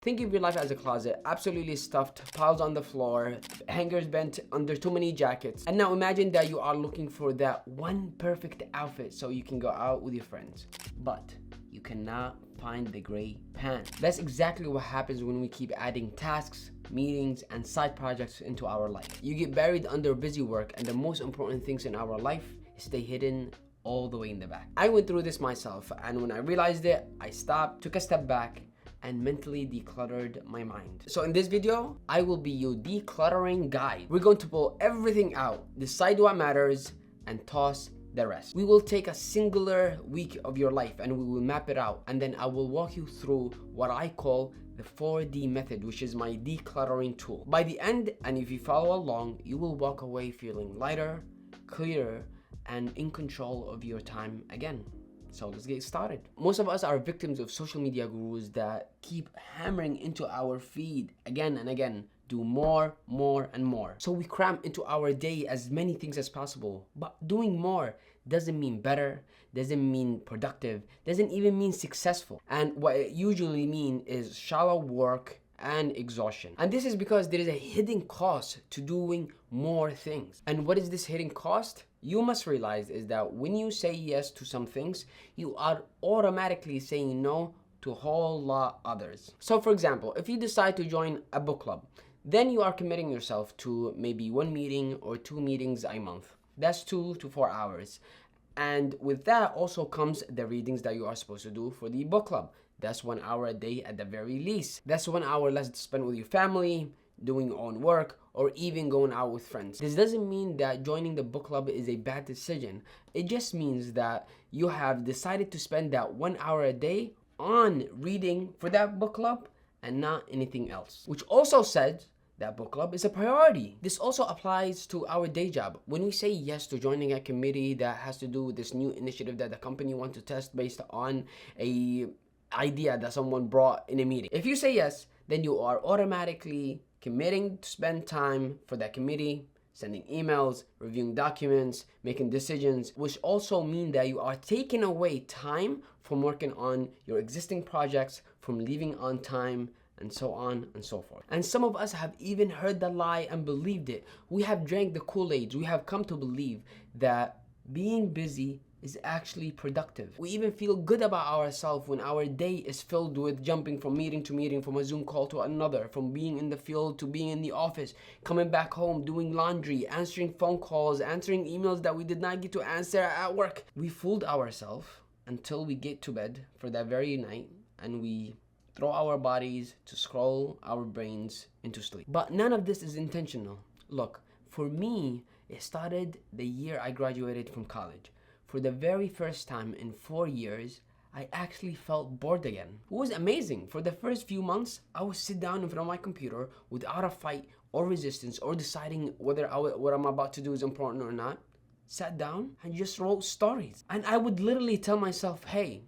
Think of your life as a closet, absolutely stuffed, piles on the floor, hangers bent under too many jackets. And now imagine that you are looking for that one perfect outfit so you can go out with your friends. But you cannot find the gray pants. That's exactly what happens when we keep adding tasks, meetings, and side projects into our life. You get buried under busy work, and the most important things in our life stay hidden all the way in the back. I went through this myself, and when I realized it, I stopped, took a step back, and mentally decluttered my mind. So in this video, I will be your decluttering guide. We're going to pull everything out, decide what matters, and toss the rest. We will take a singular week of your life and we will map it out, and then I will walk you through what I call the 4D method, which is my decluttering tool. By the end, and if you follow along, you will walk away feeling lighter, clearer, and in control of your time again. So let's get started. Most of us are victims of social media gurus that keep hammering into our feed again and again. Do more, and more. So we cram into our day as many things as possible. But doing more doesn't mean better, doesn't mean productive, doesn't even mean successful. And what it usually means is shallow work and exhaustion. And this is because there is a hidden cost to doing more things. And what is this hidden cost? You must realize is that when you say yes to some things, you are automatically saying no to a whole lot others. So for example, if you decide to join a book club, then you are committing yourself to maybe one meeting or two meetings a month. That's 2 to 4 hours. And with that also comes the readings that you are supposed to do for the book club. That's 1 hour a day at the very least. That's 1 hour less to spend with your family, doing your own work, or even going out with friends. This doesn't mean that joining the book club is a bad decision. It just means that you have decided to spend that 1 hour a day on reading for that book club and not anything else. Which also said that book club is a priority. This also applies to our day job. When we say yes to joining a committee that has to do with this new initiative that the company wants to test based on a idea that someone brought in a meeting. If you say yes, then you are automatically committing to spend time for that committee, sending emails, reviewing documents, making decisions, which also mean that you are taking away time from working on your existing projects, from leaving on time, and so on and so forth. And some of us have even heard the lie and believed it. We have drank the Kool-Aid. We have come to believe that being busy is actually productive. We even feel good about ourselves when our day is filled with jumping from meeting to meeting, from a Zoom call to another, from being in the field to being in the office, coming back home, doing laundry, answering phone calls, answering emails that we did not get to answer at work. We fooled ourselves until we get to bed for that very night and we throw our bodies to scroll our brains into sleep. But none of this is intentional. Look, for me, it started the year I graduated from college. For the very first time in 4 years, I actually felt bored again. It was amazing. For the first few months, I would sit down in front of my computer without a fight or resistance or deciding whether what I'm about to do is important or not. Sat down and just wrote stories. And I would literally tell myself, hey,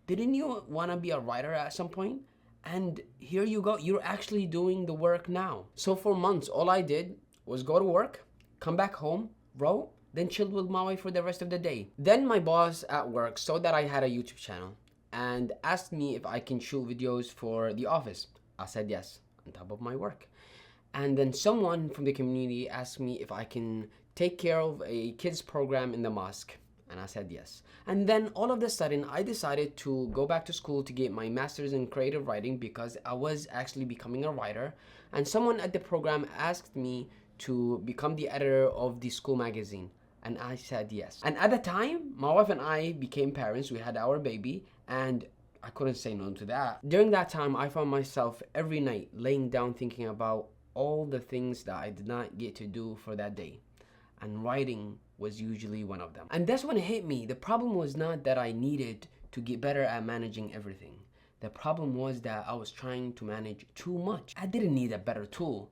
didn't you want to be a writer at some point? And here you go, you're actually doing the work now. So for months, all I did was go to work, come back home, wrote, then chilled with my wife for the rest of the day. Then my boss at work saw that I had a YouTube channel and asked me if I can shoot videos for the office. I said yes, on top of my work. And then someone from the community asked me if I can take care of a kids program in the mosque. And I said yes. And then all of a sudden, I decided to go back to school to get my master's in creative writing because I was actually becoming a writer. And someone at the program asked me to become the editor of the school magazine. And I said yes. And at the time, my wife and I became parents. We had our baby, and I couldn't say no to that. During that time, I found myself every night laying down thinking about all the things that I did not get to do for that day. And writing was usually one of them. And that's when it hit me. The problem was not that I needed to get better at managing everything. The problem was that I was trying to manage too much. I didn't need a better tool.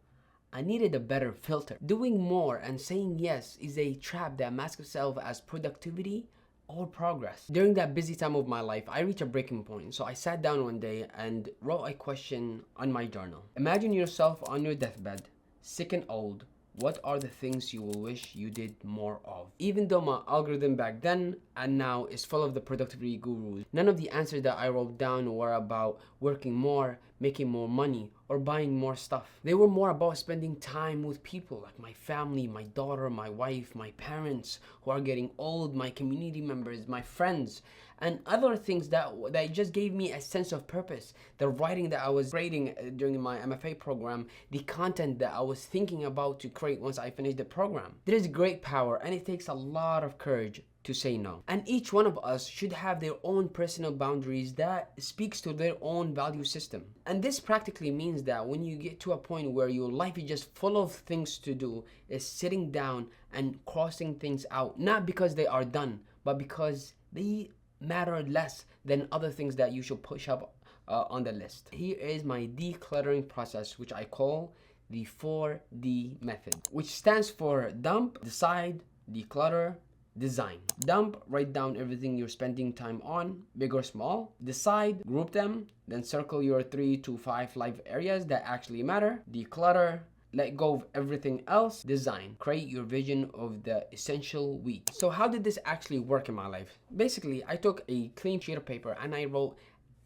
I needed a better filter. Doing more and saying yes is a trap that masks itself as productivity or progress. During that busy time of my life, I reached a breaking point. So I sat down one day and wrote a question on my journal. Imagine yourself on your deathbed, sick and old. What are the things you will wish you did more of? Even though my algorithm back then and now is full of the productivity gurus, none of the answers that I wrote down were about working more, making more money or buying more stuff. They were more about spending time with people like my family, my daughter, my wife, my parents who are getting old, my community members, my friends, and other things that just gave me a sense of purpose. The writing that I was creating during my MFA program, the content that I was thinking about to create once I finished the program. There is great power, and it takes a lot of courage to say no. And each one of us should have their own personal boundaries that speaks to their own value system. And this practically means that when you get to a point where your life is just full of things to do, is sitting down and crossing things out, not because they are done, but because they matter less than other things that you should push up on the list. Here is my decluttering process, which I call the 4D method, which stands for dump, decide, declutter, design. Dump, write down everything you're spending time on, big or small. Decide, group them, then circle your 3 to 5 life areas that actually matter. Declutter, let go of everything else. Design, create your vision of the essential week. So how did this actually work in my life? Basically, I took a clean sheet of paper and I wrote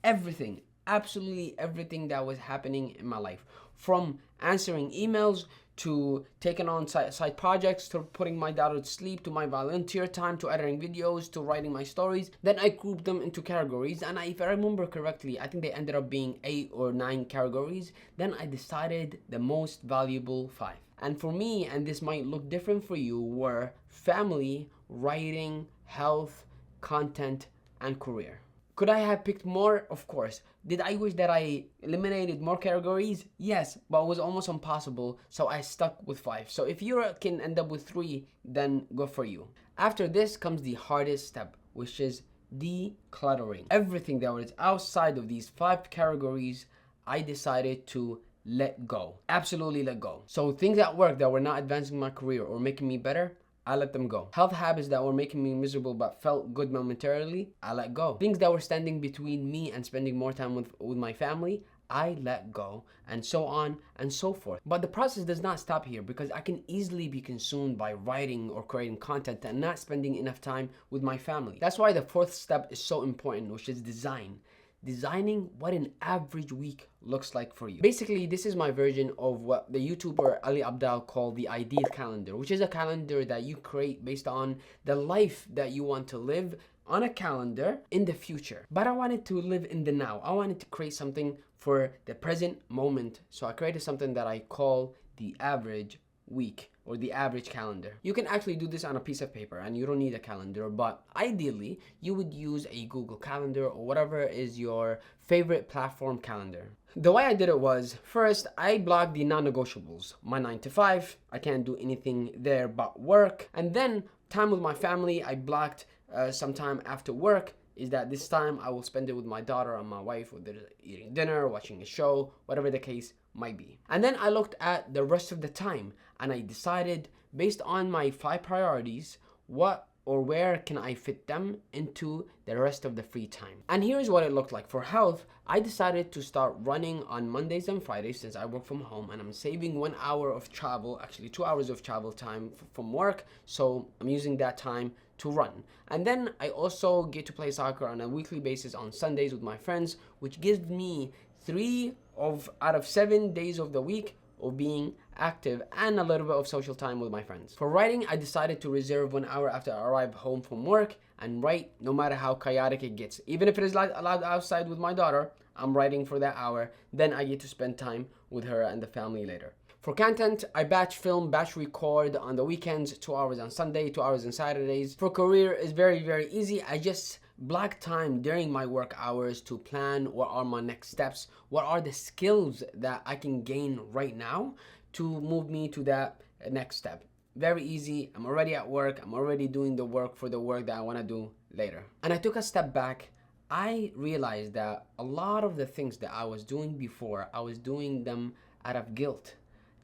everything, absolutely everything that was happening in my life, from answering emails to taking on side projects, to putting my daughter to sleep, to my volunteer time, to editing videos, to writing my stories. Then I grouped them into categories, and if I remember correctly, I think they ended up being 8 or 9 categories. Then I decided the most valuable 5. And for me, and this might look different for you, were family, writing, health, content, and career. Could I have picked more? Of course. Did I wish that I eliminated more categories? Yes, but it was almost impossible, so I stuck with 5. So if you can end up with 3, then good for you. After this comes the hardest step, which is decluttering. Everything that was outside of these 5 categories, I decided to let go. Absolutely let go. So things at work that were not advancing my career or making me better, I let them go. Health habits that were making me miserable but felt good momentarily, I let go. Things that were standing between me and spending more time with my family, I let go, and so on and so forth. But the process does not stop here, because I can easily be consumed by writing or creating content and not spending enough time with my family. That's why the 4th step is so important, which is design. Designing what an average week looks like for you. Basically, this is my version of what the YouTuber Ali Abdaal called the ideal calendar, which is a calendar that you create based on the life that you want to live on a calendar in the future. But I wanted to live in the now. I wanted to create something for the present moment. So I created something that I call the average week, or the average calendar. You can actually do this on a piece of paper and you don't need a calendar, but ideally you would use a Google Calendar or whatever is your favorite platform calendar. The way I did it was, first I blocked the non-negotiables. My 9 to 5, I can't do anything there but work. And then time with my family, I blocked some time after work. Is that this time I will spend it with my daughter and my wife, whether eating dinner, watching a show, whatever the case might be. And then I looked at the rest of the time and I decided, based on my 5 priorities, what or where can I fit them into the rest of the free time. And here's what it looked like. For health, I decided to start running on Mondays and Fridays since I work from home, and I'm saving 1 hour of travel, actually 2 hours of travel time from work, so I'm using that time to run. And then I also get to play soccer on a weekly basis on Sundays with my friends, which gives me 3 out of 7 days of the week of being active and a little bit of social time with my friends. For writing, I decided to reserve 1 hour after I arrive home from work and write no matter how chaotic it gets. Even if it is allowed outside with my daughter, I'm writing for that hour. Then I get to spend time with her and the family later. For content, I batch film, batch record on the weekends, 2 hours on Sunday, 2 hours on Saturdays. For career, it's very, very easy. I just block time during my work hours to plan what are my next steps, what are the skills that I can gain right now to move me to that next step. Very easy. I'm already at work. I'm already doing the work for the work that I want to do later. And I took a step back. I realized that a lot of the things that I was doing before, I was doing them out of guilt,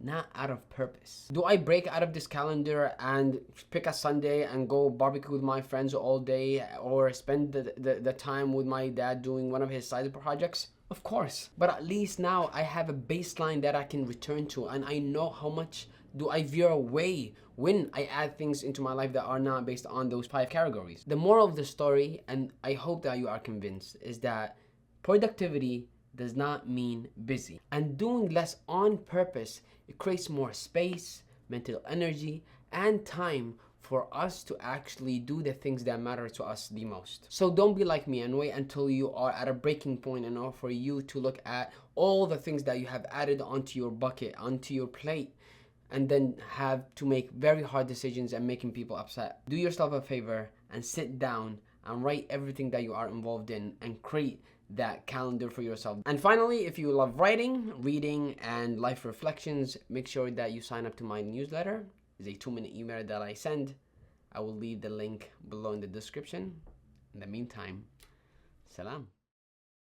not out of purpose. Do I break out of this calendar and pick a Sunday and go barbecue with my friends all day, or spend the time with my dad doing one of his side projects? Of course. But at least now I have a baseline that I can return to, and I know how much do I veer away when I add things into my life that are not based on those 5 categories. The moral of the story, and I hope that you are convinced, is that productivity does not mean busy. And doing less on purpose, it creates more space, mental energy, and time for us to actually do the things that matter to us the most. So don't be like me and wait until you are at a breaking point in order for you to look at all the things that you have added onto your bucket, onto your plate, and then have to make very hard decisions and making people upset. Do yourself a favor and sit down and write everything that you are involved in and create that calendar for yourself. And finally, if you love writing, reading, and life reflections, make sure that you sign up to my newsletter. It's a 2-minute email that I send. I will leave the link below in the description. In the meantime, salam.